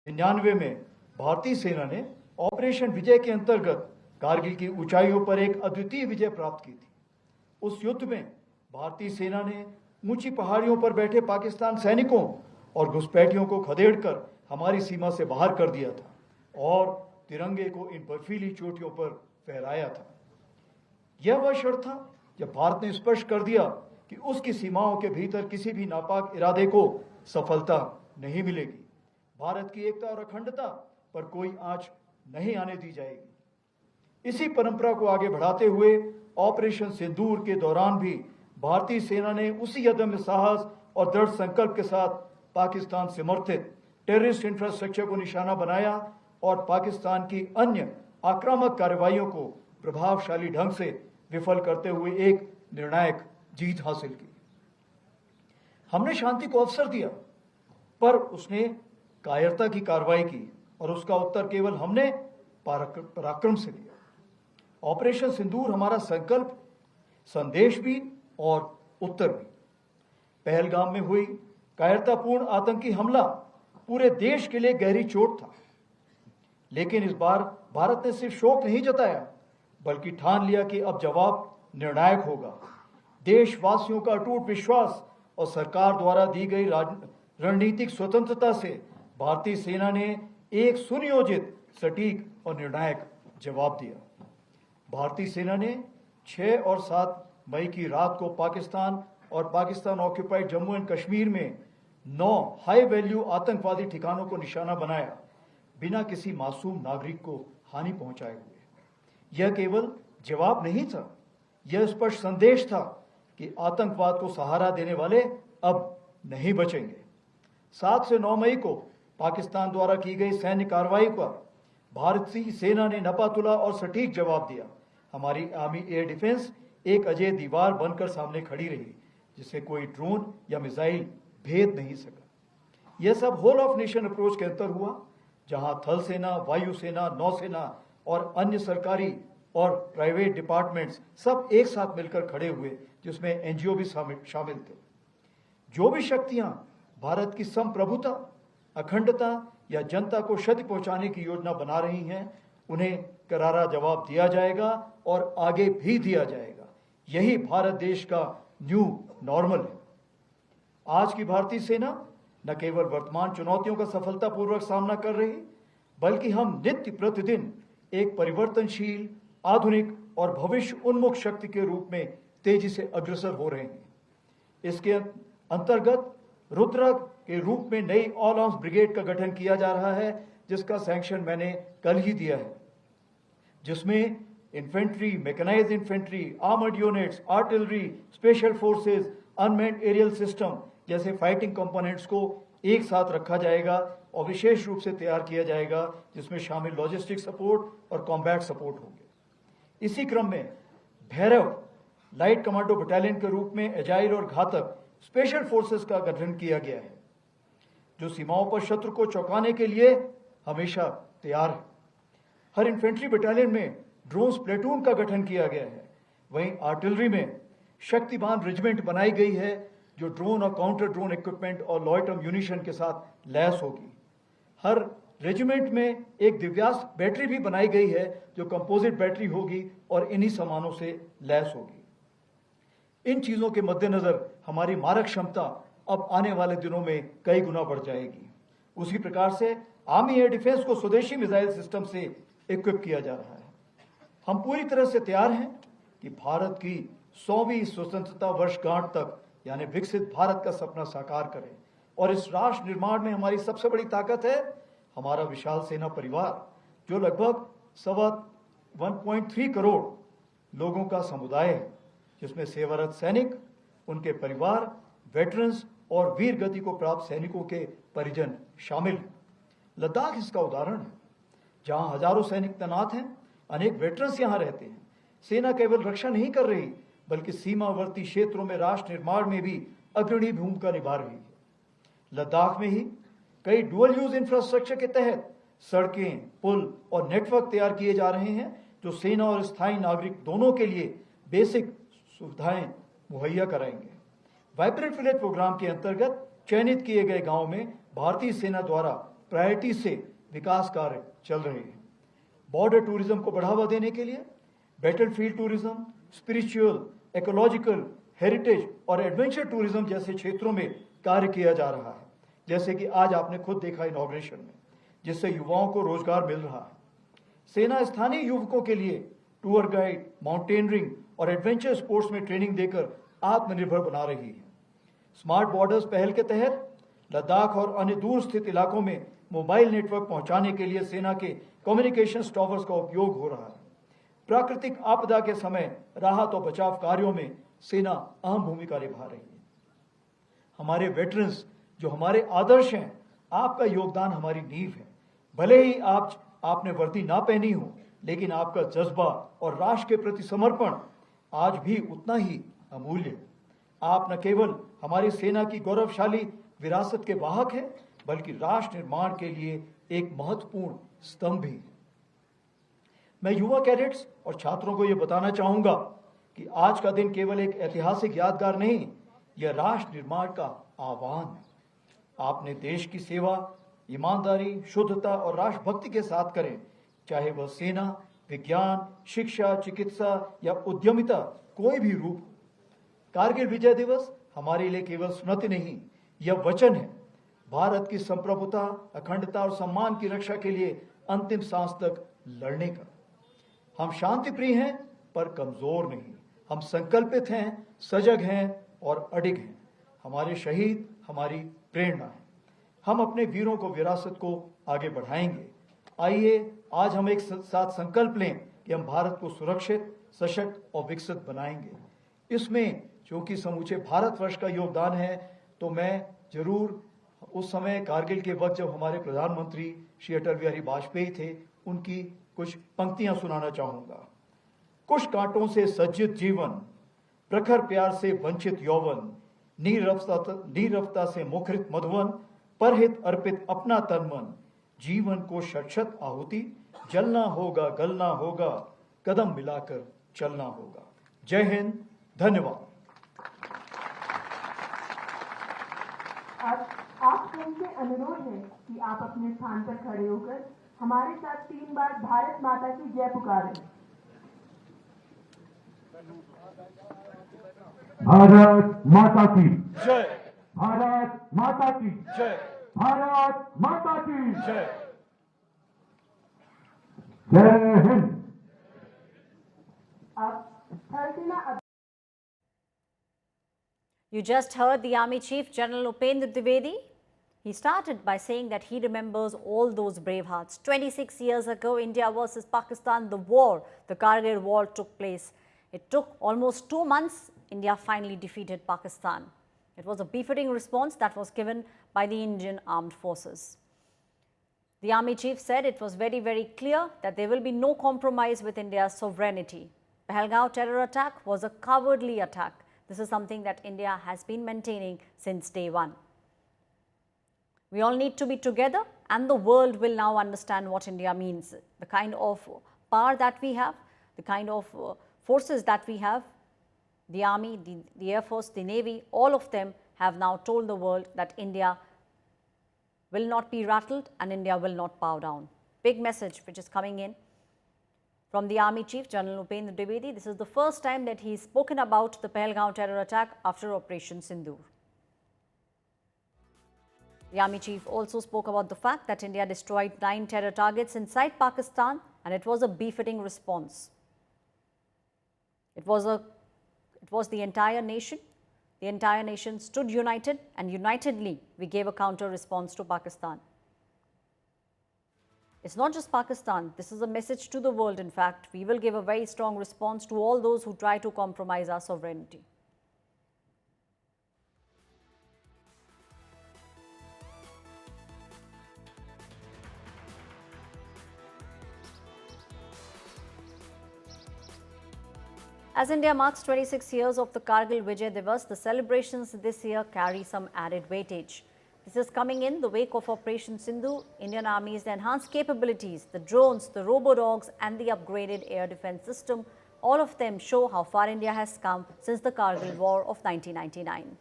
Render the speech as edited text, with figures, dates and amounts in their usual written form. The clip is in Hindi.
99 में भारतीय सेना ने ऑपरेशन विजय के अंतर्गत कारगिल की ऊंचाइयों पर एक अद्वितीय विजय प्राप्त की थी। उस युद्ध में भारतीय सेना ने ऊंची पहाड़ियों पर बैठे पाकिस्तान सैनिकों और घुसपैठियों को खदेड़कर हमारी सीमा से बाहर कर दिया था और तिरंगे को इन बर्फीली चोटियों पर फहराया था। यह वह क्षण था जब भारत ने स्पष्ट कर दिया कि उसकी सीमाओं के भीतर किसी भी नापाक इरादे को सफलता नहीं मिलेगी। भारत की एकता और अखंडता पर कोई आंच नहीं आने दी जाएगी। इसी परंपरा को आगे बढ़ाते हुए ऑपरेशन सिंदूर के दौरान भी भारतीय सेना ने उसी अदम्य साहस और दृढ़ संकल्प के साथ पाकिस्तान समर्थित टेररिस्ट इंफ्रास्ट्रक्चर को निशाना बनाया और पाकिस्तान की अन्य आक्रामक कार्रवाइयों को प्रभावशाली ढंग से विफल करते हुए एक निर्णायक जीत हासिल की। हमने शांति को अवसर दिया, पर उसने कायरता की कार्रवाई की और उसका उत्तर केवल हमने पराक्रम से दिया। ऑपरेशन सिंदूर हमारा संकल्प, संदेश भी और उत्तर भी। पहलगाम में हुई कायरतापूर्ण आतंकी हमला पूरे देश के लिए गहरी चोट था, लेकिन इस बार भारत ने सिर्फ शोक नहीं जताया, बल्कि ठान लिया कि अब जवाब निर्णायक होगा। देशवासियों का अटूट विश्वास और सरकार द्वारा दी गई रणनीतिक स्वतंत्रता से भारतीय सेना ने एक सुनियोजित, सटीक और निर्णायक जवाब दिया। भारतीय सेना ने 6 और 7 मई की रात को पाकिस्तान और पाकिस्तान ऑक्यूपाइड जम्मू एंड कश्मीर में 9 हाई वैल्यू आतंकवादी ठिकानों को निशाना बनाया, बिना किसी मासूम नागरिक को हानि पहुंचाए हुए। यह केवल जवाब नहीं था, यह स्पष्ट संदेश था कि आतंकवाद को सहारा देने वाले अब नहीं बचेंगे। 7 से 9 मई को पाकिस्तान द्वारा की गई सैन्य कार्रवाई पर भारतीय सेना ने नपातुला और सटीक जवाब दिया। हमारी आर्मी एयर डिफेंस एक अजय दीवार बनकर सामने खड़ी रही, जिसे कोई ड्रोन या मिसाइल भेद नहीं सका। यह सब होल ऑफ नेशन अप्रोच के अंतर हुआ, जहां थल सेना, वायुसेना, नौसेना और अन्य सरकारी और प्राइवेट डिपार्टमेंट्स सब एक साथ मिलकर खड़े हुए, जिसमें एनजीओ भी शामिल थे। जो भी शक्तियां भारत की संप्रभुता, अखंडता या जनता को क्षति पहुंचाने की योजना बना रही हैं, उन्हें करारा जवाब दिया जाएगा और आगे भी दिया जाएगा। यही भारत देश का न्यू नॉर्मल है। आज की भारतीय सेना न केवल वर्तमान चुनौतियों का सफलतापूर्वक सामना कर रही, बल्कि हम नित्य प्रतिदिन एक परिवर्तनशील, आधुनिक और भविष्य उन्मुख शक्ति के रूप में तेजी से अग्रसर हो रहे हैं। इसके अंतर्गत रुद्र के रूप में नई ऑल आर्म्स ब्रिगेड का गठन किया जा रहा है, जिसका सैंक्शन मैंने कल ही दिया है, जिसमें infantry, mechanised infantry, armoured units, artillery, special forces, unmanned aerial system जैसे फाइटिंग कंपोनेंट्स को एक साथ रखा जाएगा और विशेष रूप से तैयार किया जाएगा, जिसमें शामिल लॉजिस्टिक सपोर्ट और कॉम्बैट सपोर्ट होंगे। इसी क्रम में भैरव लाइट कमांडो बटालियन के रूप में एजाइल और घातक स्पेशल फोर्सेस का गठन किया गया है, जो सीमाओं पर शत्रु को चौंकाने के लिए हमेशा तैयार है। हर इन्फेंट्री बटालियन में ड्रोन प्लेटून का गठन किया गया है। वहीं आर्टिलरी में शक्तिमान रेजिमेंट बनाई गई है, जो ड्रोन और काउंटर ड्रोन इक्विपमेंट और लॉयटर म्यूनिशन के साथ लैस होगी। हर रेजिमेंट में एक दिव्यास्त्र बैटरी भी बनाई गई है, जो कंपोजिट बैटरी होगी और इन्हीं सामानों से लैस होगी। इन चीजों के मद्देनजर हमारी मारक क्षमता अब आने वाले दिनों में कई गुना बढ़ जाएगी। उसी प्रकार से आर्मी एयर डिफेंस को स्वदेशी मिसाइल सिस्टम से इक्विप किया जा रहा है। हम पूरी तरह से तैयार हैं कि भारत की 100वीं स्वतंत्रता वर्षगांठ तक, यानी विकसित भारत का सपना साकार करें। और इस राष्ट्र निर्माण में हमारी सबसे बड़ी ताकत है हमारा विशाल सेना परिवार, जो लगभग 1.3 करोड़ लोगों का समुदाय है, जिसमें सेवारत सैनिक, उनके परिवार, वेटरन्स और वीर गति को प्राप्त सैनिकों के परिजन शामिल हैं। लद्दाख इसका उदाहरण है, जहां हजारों सैनिक तैनात हैं, अनेक वेटरन्स यहां रहते हैं। सेना केवल रक्षा नहीं कर रही, बल्कि सीमावर्ती क्षेत्रों में राष्ट्र निर्माण में भी अग्रणी भूमिका निभा रही है। लद्दाख में ही कई डुअल यूज इंफ्रास्ट्रक्चर के तहत सड़कें, पुल और नेटवर्क तैयार किए जा रहे हैं, जो सेना और स्थायी नागरिक दोनों के लिए बेसिक सुविधाएं मुहैया कराएंगे। वाइब्रेंट विलेज प्रोग्राम के अंतर्गत चयनित किए गए गांव में भारतीय सेना द्वारा प्रायोरिटी से विकास कार्य चल रहे हैं। बॉर्डर टूरिज्म को बढ़ावा देने के लिए battlefield tourism, spiritual, ecological, heritage और एडवेंचर टूरिज्म जैसे क्षेत्रों में कार्य किया जा रहा है, जैसे कि आज आपने खुद देखा इनॉग्रेशन में, जिससे युवाओं को रोजगार मिल रहा है। सेना स्थानीय युवकों के लिए टूर गाइड, माउंटेनियरिंग और एडवेंचर स्पोर्ट्स में ट्रेनिंग देकर आत्मनिर्भर बना रही है। स्मार्ट बॉर्डर्स पहल के तहत लद्दाख और अन्य दूर स्थित इलाकों में मोबाइल नेटवर्क पहुंचाने के लिए सेना के कम्युनिकेशन टॉवर्स का उपयोग हो रहा है। प्राकृतिक आपदा के समय राहत और बचाव कार्यों में सेना अहम भूमिका निभा रही है। हमारे वेटरन्स जो हमारे आदर्श हैं, आपका योगदान हमारी नींव है। भले ही आपने वर्दी ना पहनी हो, लेकिन आपका जज्बा और राष्ट्र के प्रति समर्पण आज भी उतना ही अमूल्य है। आप न केवल हमारी सेना की गौरवशाली विरासत के वाहक हैं, बल्कि राष्ट्र निर्माण के लिए एक महत्वपूर्ण स्तंभ भी है। मैं युवा कैडेट्स और छात्रों को यह बताना चाहूंगा कि आज का दिन केवल एक ऐतिहासिक यादगार नहीं, यह राष्ट्र निर्माण का आह्वान है। आपने देश की सेवा ईमानदारी, शुद्धता और राष्ट्रभक्ति के साथ करें, चाहे वह सेना, विज्ञान, शिक्षा, चिकित्सा या उद्यमिता कोई भी रूप हो। कारगिल विजय दिवस हमारे लिए केवल स्मृति नहीं, यह वचन है भारत की संप्रभुता, अखंडता और सम्मान की रक्षा के लिए अंतिम सांस तक लड़ने का। हम शांति प्रिय हैं पर कमजोर नहीं। हम संकल्पित हैं, सजग हैं और अडिग हैं। हमारे शहीद हमारी प्रेरणा है। हम अपने वीरों को विरासत को आगे बढ़ाएंगे। आइए आज हम एक साथ संकल्प लें कि हम भारत को सुरक्षित, सशक्त और विकसित बनाएंगे। इसमें चूंकि समूचे भारतवर्ष का योगदान है, तो मैं जरूर उस समय कारगिल के वक्त जब हमारे प्रधानमंत्री श्री अटल बिहारी वाजपेयी थे, उनकी कुछ पंक्तियां सुनाना चाहूंगा। कुछ कांटों से सज्जित जीवन, प्रखर प्यार से वंचित यौवन, नीरवता से मुखरित मधुवन, परहित अर्पित अपना तन मन, जीवन को शत आहुति, जलना होगा गलना होगा, कदम मिलाकर चलना होगा। जय हिंद, धन्यवाद। आप सबसे अनुरोध है कि आप अपने स्थान पर खड़े होकर हमारे साथ 3 बार भारत माता की जय पुकारें। भारत माता की जय, भारत माता की जय, भारत माता की जय। जय हिंद। अब थलसेना You just heard the Army Chief General Upendra Dwivedi. He started by saying that he remembers all those brave hearts. 26 years ago, India versus Pakistan, the Kargil war took place. It took almost 2 months. India finally defeated Pakistan. It was a befitting response that was given by the Indian Armed Forces. The Army Chief said it was very, very clear that there will be no compromise with India's sovereignty. Pahalgaon terror attack was a cowardly attack. This is something that India has been maintaining since day one. We all need to be together, and the world will now understand what India means. The kind of power that we have, the kind of forces that we have, the Army, the Air Force, the Navy, all of them have now told the world that India will not be rattled and India will not bow down. Big message which is coming in from the Army Chief General Upendra Dwivedi. This is the first time that he has spoken about the Pahalgaon terror attack after Operation Sindoor. The Army Chief also spoke about the fact that India destroyed 9 terror targets inside Pakistan, and it was a befitting response. It was the entire nation. The entire nation stood united, and unitedly we gave a counter response to Pakistan. It's not just Pakistan. This is a message to the world. In fact, we will give a very strong response to all those who try to compromise our sovereignty. As India marks 26 years of the Kargil Vijay Divas, the celebrations this year carry some added weightage. This is coming in the wake of Operation Sindoor. Indian Army's enhanced capabilities, the drones, the robo-dogs and the upgraded air defense system, all of them show how far India has come since the Kargil War of 1999.